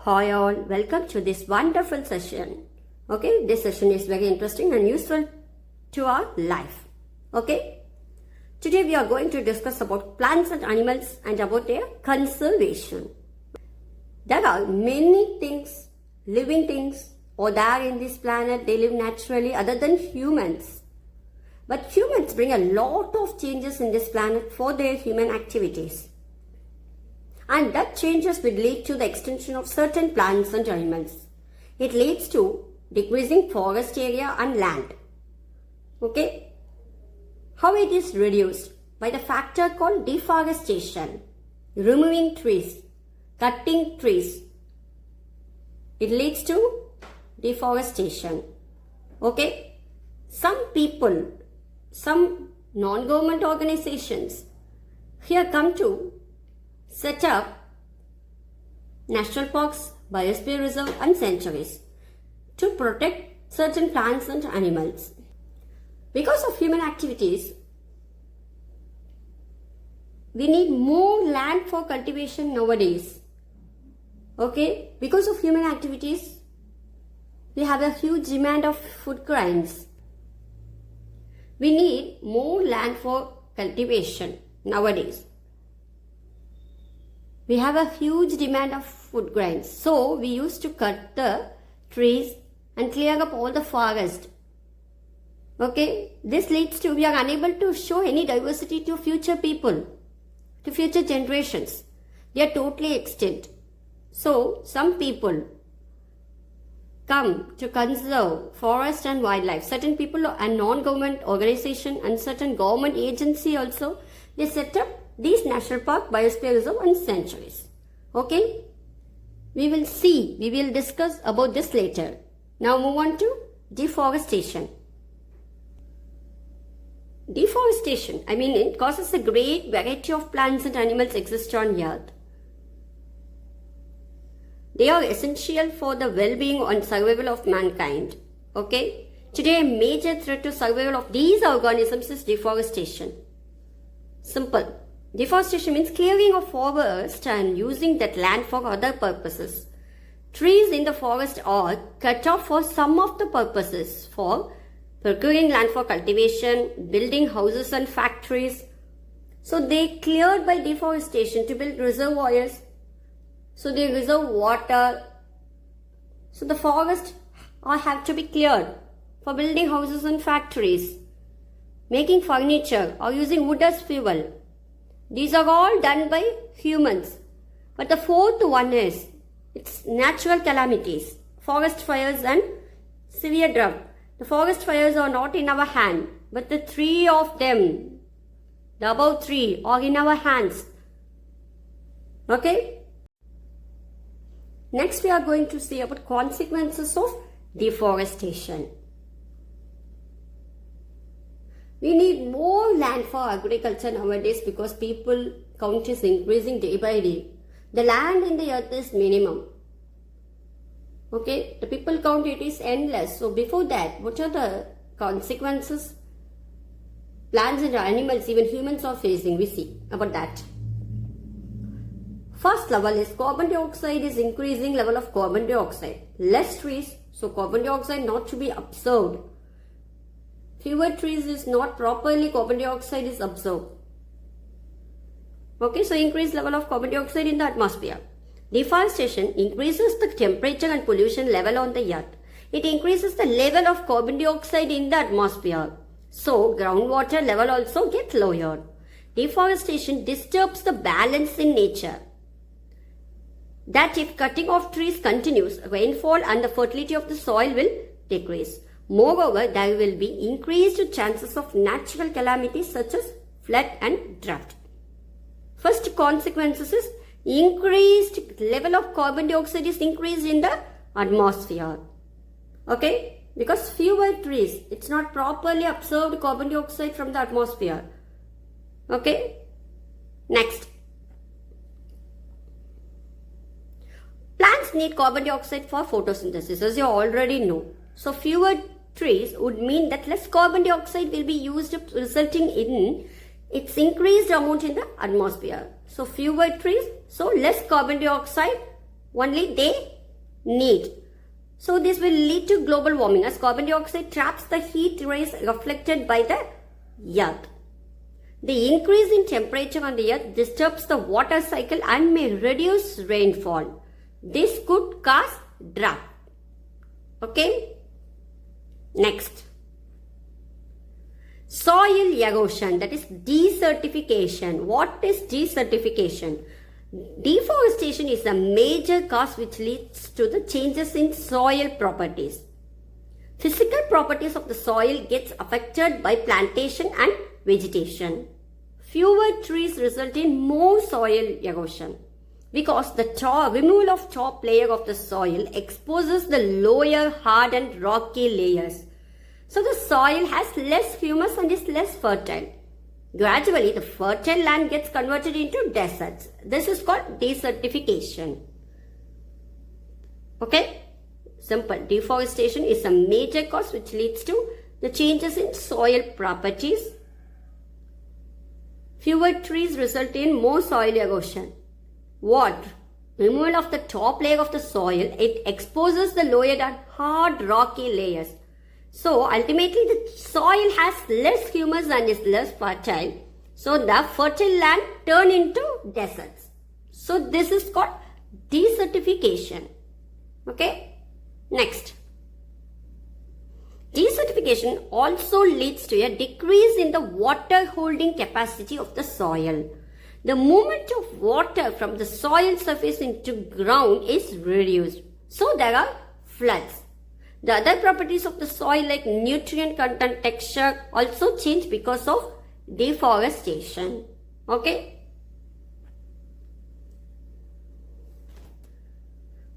Hi all, welcome to this wonderful session. Okay, this session is very interesting and useful to our life. Okay, today we are going to discuss about plants and animals and about their conservation. There are many things, living things, or there in this planet, they live naturally other than humans. But humans bring a lot of changes in this planet for their human activities. And that changes will lead to the extinction of certain plants and animals. It leads to decreasing forest area and land. Okay? How it is reduced? By the factor called deforestation. Removing trees, cutting trees. It leads to deforestation. Okay? Some people, some non-government organizations here come to set up national parks, biosphere reserve and sanctuaries to protect certain plants and animals. Because of human activities, we need more land for cultivation nowadays. Okay? Because of human activities, we have a huge demand of food grains. We need more land for cultivation nowadays. We have a huge demand of food grains. So, we used to cut the trees and clear up all the forest. Okay? This leads to, we are unable to show any diversity to future people, to future generations. They are totally extinct. So, some people come to conserve forest and wildlife. Certain people and non-government organization and certain government agency also, they set up these national park, biosphere reserve and sanctuaries. Okay? We will discuss about this later. Now move on to deforestation. Deforestation, it causes a great variety of plants and animals exist on earth. They are essential for the well-being and survival of mankind. Okay? Today, a major threat to survival of these organisms is deforestation. Simple. Deforestation means clearing of forest and using that land for other purposes. Trees in the forest are cut off for some of the purposes, for procuring land for cultivation, building houses and factories. So they cleared by deforestation to build reservoirs. So they reserve water. So the forest have to be cleared for building houses and factories, making furniture or using wood as fuel. These are all done by humans. But the fourth one is, it's natural calamities, forest fires and severe drought. The forest fires are not in our hand, but the three of them, the above three, are in our hands. Okay? Next we are going to see about consequences of deforestation. We need more land for agriculture nowadays because people count is increasing day by day. The land in the earth is minimum. Okay, the people count it is endless. So before that, what are the consequences plants and animals, even humans are facing? We see about that. First level is carbon dioxide is increasing level of carbon dioxide. Less trees, so carbon dioxide not to be absorbed. Fewer trees is not properly carbon dioxide is absorbed. Okay, so increased level of carbon dioxide in the atmosphere. Deforestation increases the temperature and pollution level on the earth. It increases the level of carbon dioxide in the atmosphere. So groundwater level also gets lowered. Deforestation disturbs the balance in nature. That if cutting of trees continues, rainfall and the fertility of the soil will decrease. Moreover, there will be increased chances of natural calamities such as flood and drought. First consequences is increased level of carbon dioxide is increased in the atmosphere. Okay? Because fewer trees, it's not properly absorbed carbon dioxide from the atmosphere. Okay? Next. Plants need carbon dioxide for photosynthesis, as you already know. So fewer trees would mean that less carbon dioxide will be used, resulting in its increased amount in the atmosphere. So fewer trees, so less carbon dioxide, only they need. So this will lead to global warming as carbon dioxide traps the heat rays reflected by the earth. The increase in temperature on the earth disturbs the water cycle and may reduce rainfall. This could cause drought. Okay? Next. Soil erosion, that is desertification. What is desertification? Deforestation is a major cause which leads to the changes in soil properties. Physical properties of the soil gets affected by plantation and vegetation. Fewer trees result in more soil erosion because the removal of top layer of the soil exposes the lower hard and rocky layers. So the soil has less humus and is less fertile. Gradually, the fertile land gets converted into deserts. This is called desertification. Okay? Simple. Deforestation is a major cause which leads to the changes in soil properties. Fewer trees result in more soil erosion. What? Removal of the top layer of the soil, it exposes the lower and hard rocky layers. So ultimately the soil has less humus and is less fertile. So the fertile land turn into deserts. So this is called desertification. Okay. Next. Desertification also leads to a decrease in the water holding capacity of the soil. The movement of water from the soil surface into ground is reduced. So there are floods. The other properties of the soil like nutrient content, texture also change because of deforestation. Okay.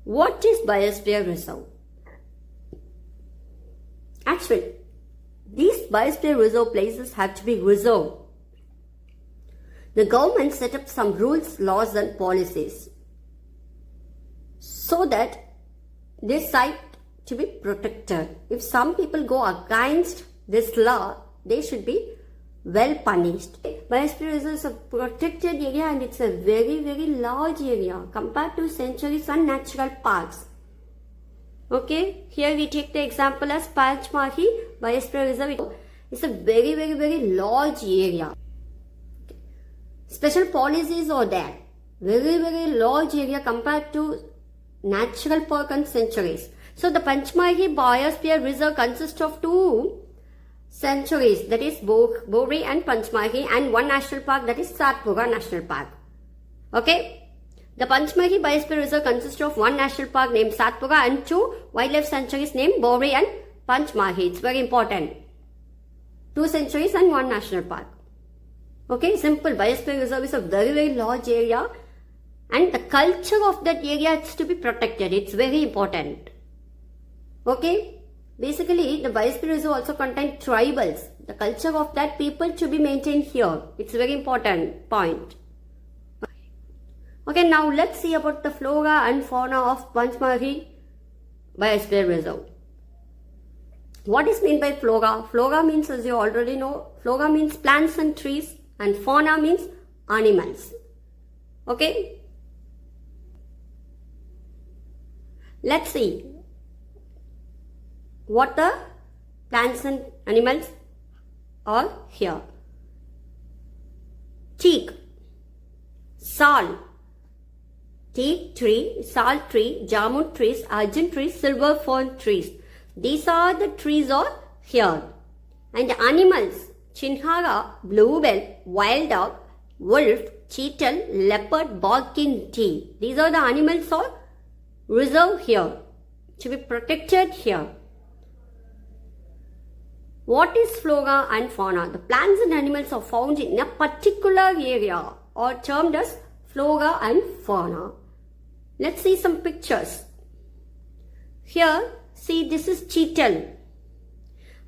What is biosphere reserve? Actually, these biosphere reserve places have to be reserved. The government set up some rules, laws and policies so that this site to be protected. If some people go against this law, they should be well punished. Biosphere reserve is a protected area and it's a very, very large area compared to sanctuaries and natural parks. Okay, here we take the example as Panchmahi Biosphere Reserve. It's a very, very, very large area. Special policies are there. Very, very large area compared to natural park and sanctuaries. So the Panchmahi Biosphere Reserve consists of two sanctuaries, that is Borri and Panchmahi, and one national park, that is Satpura National Park. Okay. The Panchmahi Biosphere Reserve consists of one national park named Satpura and two wildlife sanctuaries named Borri and Panchmahi. It's very important. Two sanctuaries and one national park. Okay, simple. Biosphere Reserve is a very, very large area and the culture of that area is to be protected. It's very important. Okay, basically the Biosphere Reserve also contains tribals. The culture of that people to be maintained here. It's a very important point. Okay, now let's see about the flora and fauna of Panchmahi Biosphere Reserve. What is meant by flora? Flora means, as you already know, flora means plants and trees and fauna means animals. Okay? Let's see what the plants and animals are here. Teak, sal, teak tree, sal tree, jamun trees, arjun trees, silver fern trees. These are the trees are here. And the animals, chinhara, bluebell, wild dog, wolf, cheetal, leopard, barking deer. These are the animals are reserved here, to be protected here. What is flora and fauna? The plants and animals are found in a particular area or termed as flora and fauna. Let's see some pictures. Here, see, this is cheetal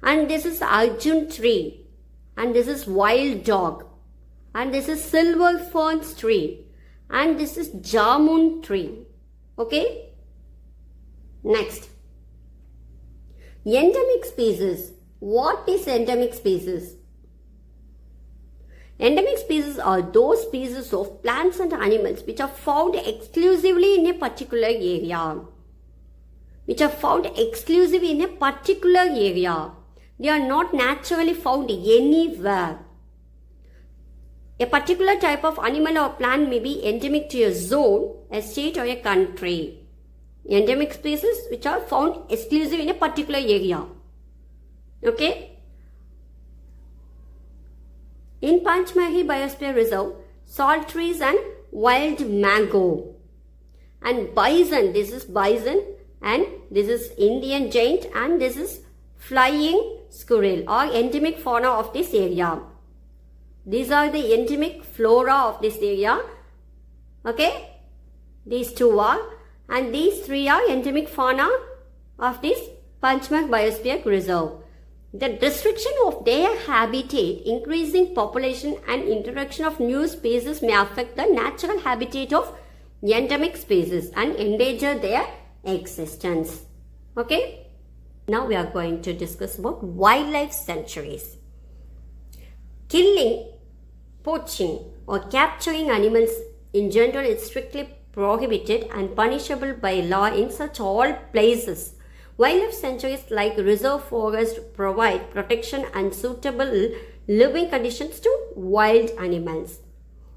and this is arjun tree and this is wild dog and this is silver ferns tree and this is jamun tree. Okay? Next. Endemic species. What is endemic species? Endemic species are those species of plants and animals which are found exclusively in a particular area. which are found exclusively in a particular area. They are not naturally found anywhere. A particular type of animal or plant may be endemic to a zone, a state or a country. Endemic species which are found exclusively in a particular area. Okay? In Panchmahal Biosphere Reserve, salt trees and wild mango. And bison, this is bison and this is Indian giant and this is flying squirrel are endemic fauna of this area. These are the endemic flora of this area. Okay? These two are, and these three are endemic fauna of this Panchmahal Biosphere Reserve. The destruction of their habitat, increasing population and introduction of new species may affect the natural habitat of endemic species and endanger their existence. Okay? Now we are going to discuss about wildlife sanctuaries. Killing, poaching or capturing animals in general is strictly prohibited and punishable by law in such all places. Wildlife sanctuaries like reserve forests provide protection and suitable living conditions to wild animals.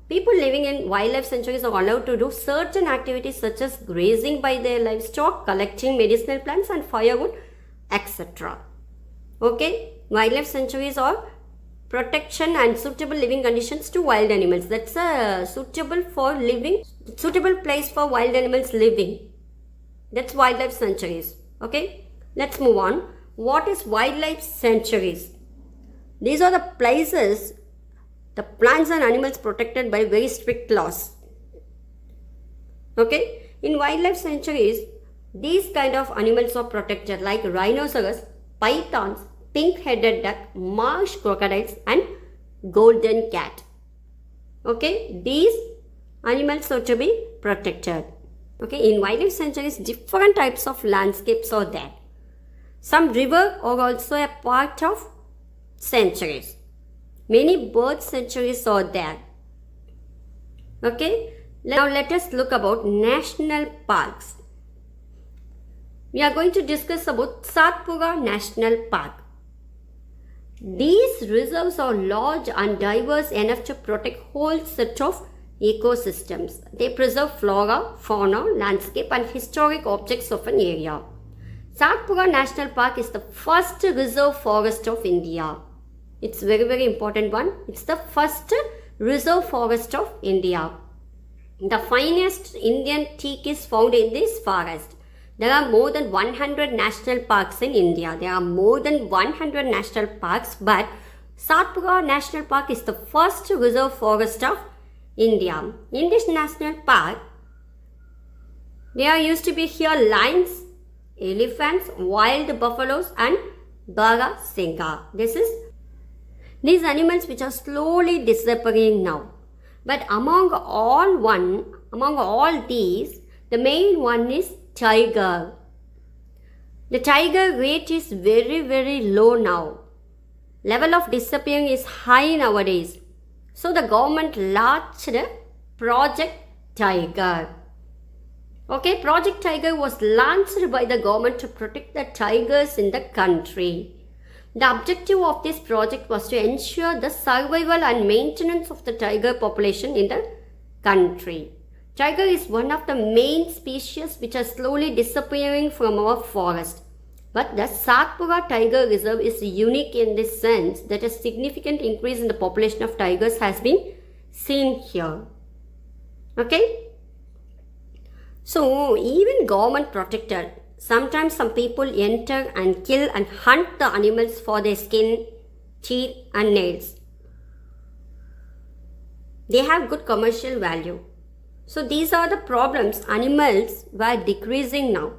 People living in wildlife sanctuaries are allowed to do certain activities such as grazing by their livestock, collecting medicinal plants and firewood, etc. Okay, wildlife sanctuaries are protection and suitable living conditions to wild animals. That's a suitable place for wild animals living. That's wildlife sanctuaries. Okay, let's move on. What is wildlife sanctuaries? These are the places the plants and animals protected by very strict laws. Okay, in wildlife sanctuaries, these kind of animals are protected like rhinoceros, pythons, pink-headed duck, marsh crocodiles and golden cat. Okay, these animals are to be protected. Okay, in wildlife sanctuaries, different types of landscapes are there. Some rivers are also a part of sanctuaries. Many bird sanctuaries are there. Okay, now let us look about national parks. We are going to discuss about Satpura National Park. These reserves are large and diverse enough to protect whole set of ecosystems. They preserve flora, fauna, landscape and historic objects of an area. Satpura National Park is the first reserve forest of India. It's very important one. It's the first reserve forest of India. The finest Indian teak is found in this forest. There are more than 100 national parks in India. There are more than 100 national parks, but Satpura National Park is the first reserve forest of India. In this national park, there used to be here lions, elephants, wild buffaloes and Barasinga. These animals which are slowly disappearing now. But among all these, the main one is tiger. The tiger rate is very low now. Level of disappearing is high nowadays. So the government launched Project Tiger. Okay, Project Tiger was launched by the government to protect the tigers in the country. The objective of this project was to ensure the survival and maintenance of the tiger population in the country. Tiger is one of the main species which are slowly disappearing from our forest. But the Satpura Tiger Reserve is unique in this sense that a significant increase in the population of tigers has been seen here. Okay? So, even government protected, sometimes some people enter and kill and hunt the animals for their skin, teeth and nails. They have good commercial value. So these are the problems. Animals were decreasing now.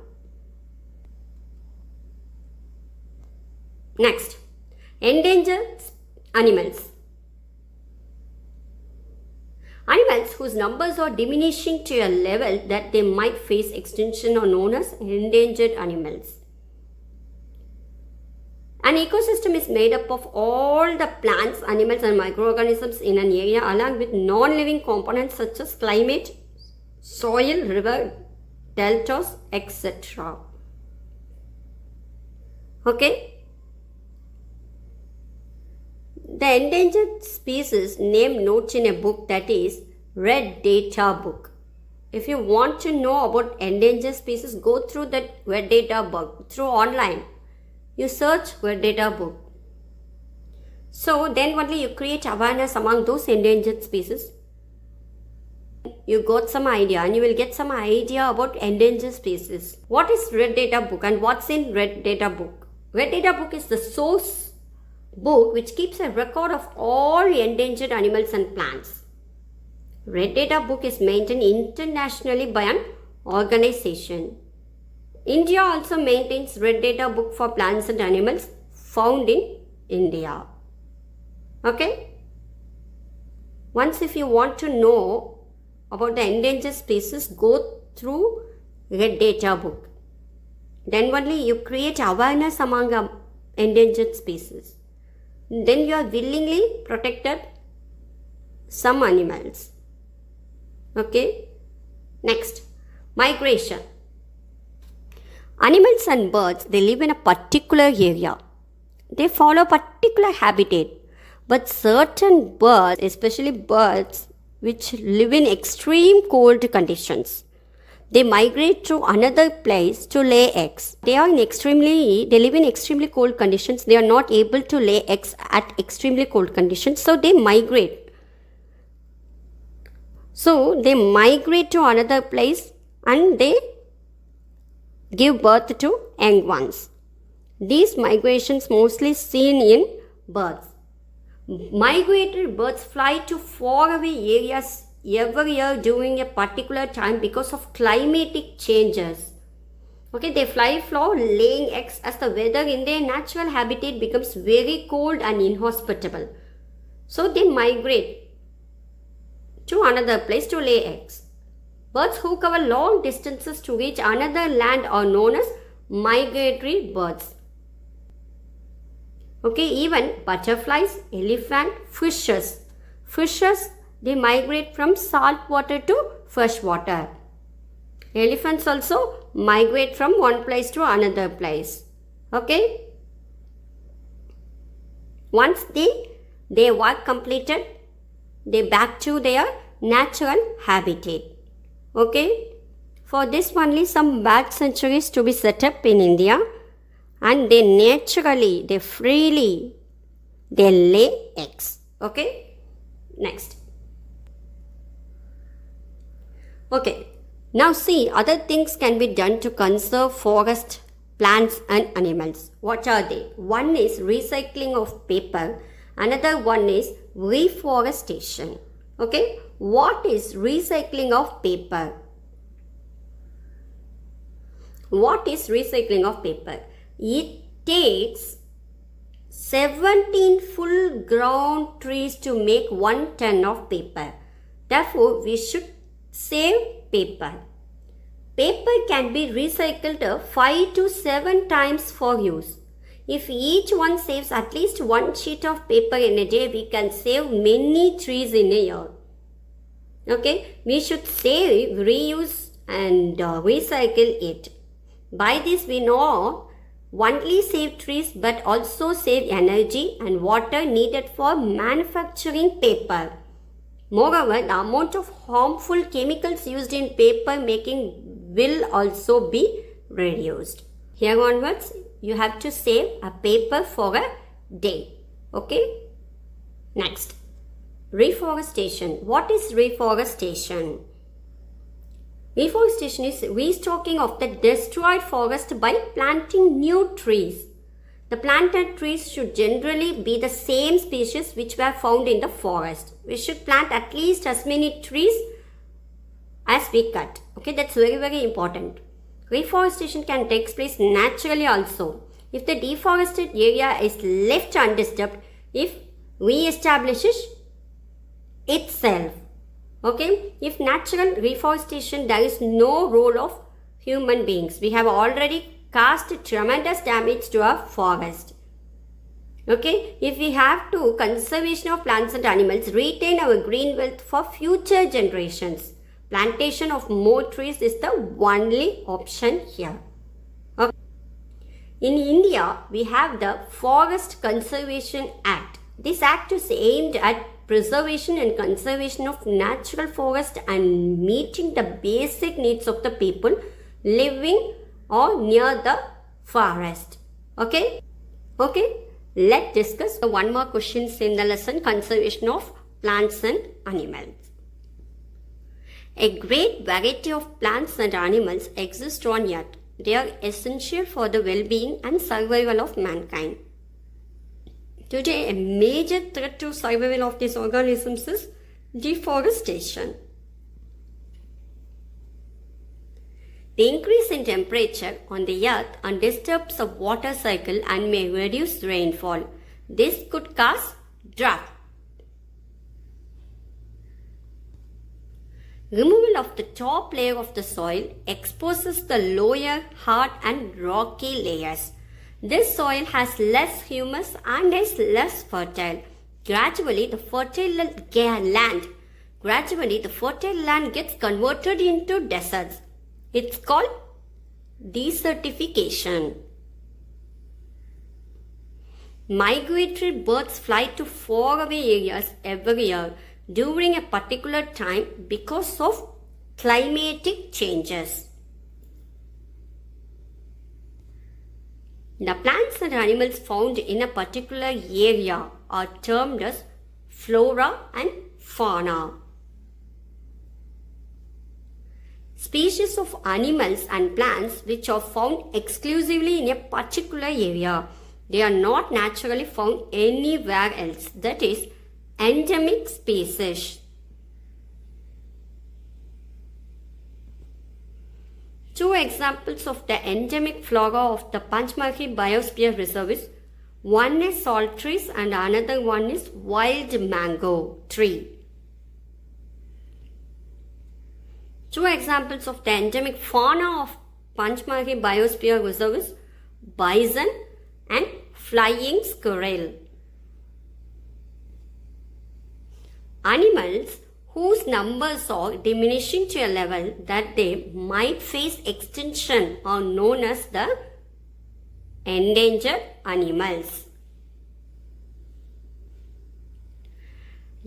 Next, endangered animals. Animals whose numbers are diminishing to a level that they might face extinction are known as endangered animals. An ecosystem is made up of all the plants, animals and microorganisms in an area along with non-living components such as climate, soil, river, deltas, etc. Okay. The endangered species name notes in a book, that is Red Data book. If you want to know about endangered species, go through that Red Data book through online. You search Red Data book. So then only you create awareness among those endangered species. You got some idea and you will get some idea about endangered species. What is Red Data book and what's in Red Data book? Red Data book is the source book which keeps a record of all endangered animals and plants. Red Data book is maintained internationally by an organization. India also maintains Red Data book for plants and animals found in India. Okay? Once if you want to know about the endangered species, go through Red Data book. Then only you create awareness among endangered species. Then you are willingly protected some animals. Okay. Next, migration. Animals and birds, they live in a particular area. They follow particular habitat. But certain birds, especially birds which live in extreme cold conditions, they migrate to another place to lay eggs. They live in extremely cold conditions. They are not able to lay eggs at extremely cold conditions. So they migrate. So they migrate to another place and they give birth to young ones. These migrations mostly seen in birds. Migratory birds fly to faraway areas every year during a particular time because of climatic changes. Okay, they fly for laying eggs as the weather in their natural habitat becomes very cold and inhospitable. So they migrate to another place to lay eggs. Birds who cover long distances to reach another land are known as migratory birds. Okay, even butterflies, elephant, fishes. Fishes, they migrate from salt water to fresh water. Elephants also migrate from one place to another place. Okay. Once their work completed, they back to their natural habitat. Okay. For this only some bird sanctuaries to be set up in India, and they freely lay eggs. Okay. Next. Okay. Now see, other things can be done to conserve forest, plants and animals. What are they? One is recycling of paper. Another one is reforestation. Okay. What is recycling of paper? What is recycling of paper? It takes 17 full grown trees to make 1 ton of paper. Therefore, we should save paper. Paper can be recycled 5 to 7 times for use. If each one saves at least 1 sheet of paper in a day, we can save many trees in a year. Okay, we should save, reuse and recycle it. By this we know only save trees but also save energy and water needed for manufacturing paper. Moreover, the amount of harmful chemicals used in paper making will also be reduced. Here onwards, you have to save a paper for a day. Okay? Next, reforestation. What is reforestation? Reforestation is restocking of the destroyed forest by planting new trees. The planted trees should generally be the same species which were found in the forest. We should plant at least as many trees as we cut. Okay, that's very, very important. Reforestation can take place naturally also. If the deforested area is left undisturbed, if re-establishes itself. Okay, if natural reforestation, there is no role of human beings. We have already caused tremendous damage to our forest. Okay, if we have to conservation of plants and animals, retain our green wealth for future generations, plantation of more trees is the only option here. Okay. In India, we have the Forest Conservation Act. This act is aimed at preservation and conservation of natural forest and meeting the basic needs of the people living or near the forest. Okay? Let's discuss one more questions in the lesson, conservation of plants and animals. A great variety of plants and animals exist on earth. They are essential for the well-being and survival of mankind. Today, a major threat to survival of these organisms is deforestation. The increase in temperature on the earth disturbs the water cycle and may reduce rainfall. This could cause drought. Removal of the top layer of the soil exposes the lower, hard and rocky layers. This soil has less humus and is less fertile. Gradually, the fertile land gets converted into deserts. It's called desertification. Migratory birds fly to faraway areas every year during a particular time because of climatic changes. The plants and animals found in a particular area are termed as flora and fauna. Species of animals and plants which are found exclusively in a particular area. They are not naturally found anywhere else. That is, endemic species. Two examples of the endemic flora of the Panchmarhi Biosphere Reserve is one is salt trees and another one is wild mango tree. Two examples of the endemic fauna of Panchmarhi Biosphere Reserve is bison and flying squirrel. Animals whose numbers are diminishing to a level that they might face extinction are known as the endangered animals.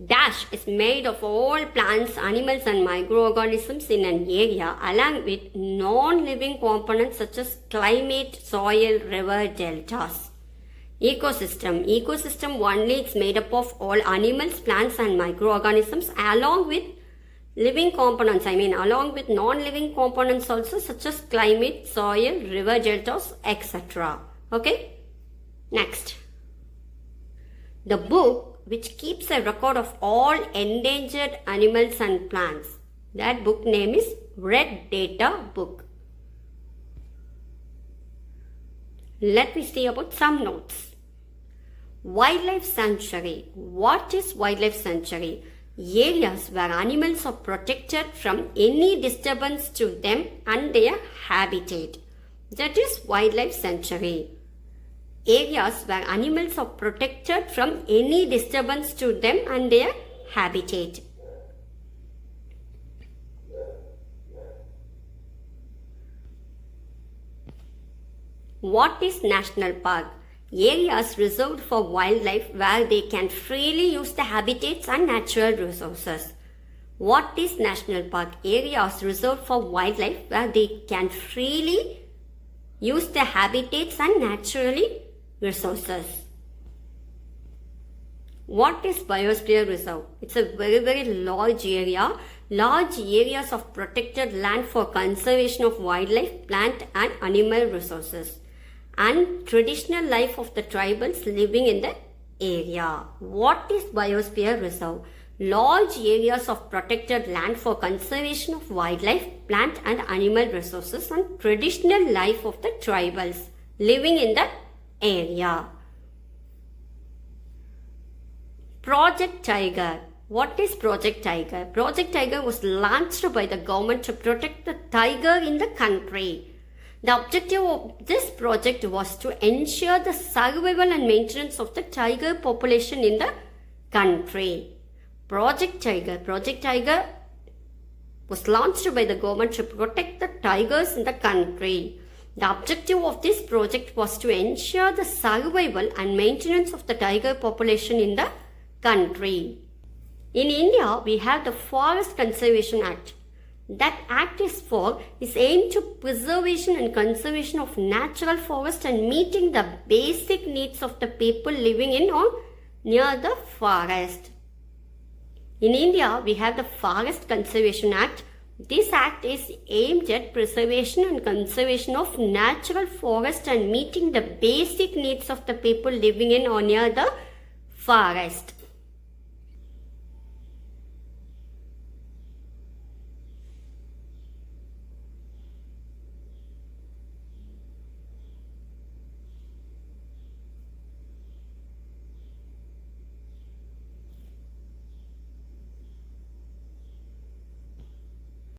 Dash is made of all plants, animals and microorganisms in an area along with non-living components such as climate, soil, river, deltas. Ecosystem only is made up of all animals, plants and microorganisms along with living components, along with non-living components also such as climate, soil, river, deltas, etc. Okay? Next. The book which keeps a record of all endangered animals and plants. That book name is Red Data Book. Let me see about some notes. Wildlife sanctuary. What is wildlife sanctuary? Areas where animals are protected from any disturbance to them and their habitat. That is wildlife sanctuary. Areas where animals are protected from any disturbance to them and their habitat. What is national park? Areas reserved for wildlife where they can freely use the habitats and natural resources. What is national park? Areas reserved for wildlife where they can freely use the habitats and naturally resources. What is biosphere reserve? It's a very large area. Large areas of protected land for conservation of wildlife, plant and animal resources and traditional life of the tribals living in the area. What is biosphere reserve? Large areas of protected land for conservation of wildlife, plant and animal resources and traditional life of the tribals living in the area. Project Tiger. What is Project Tiger? Project Tiger was launched by the government to protect the tiger in the country. The objective of this project was to ensure the survival and maintenance of the tiger population in the country. Project Tiger was launched by the government to protect the tigers in the country. The objective of this project was to ensure the survival and maintenance of the tiger population in the country. In India, we have the Forest Conservation Act. That act is aimed to preservation and conservation of natural forest and meeting the basic needs of the people living in or near the forest. In India, we have the Forest Conservation Act. This act is aimed at preservation and conservation of natural forest and meeting the basic needs of the people living in or near the forest.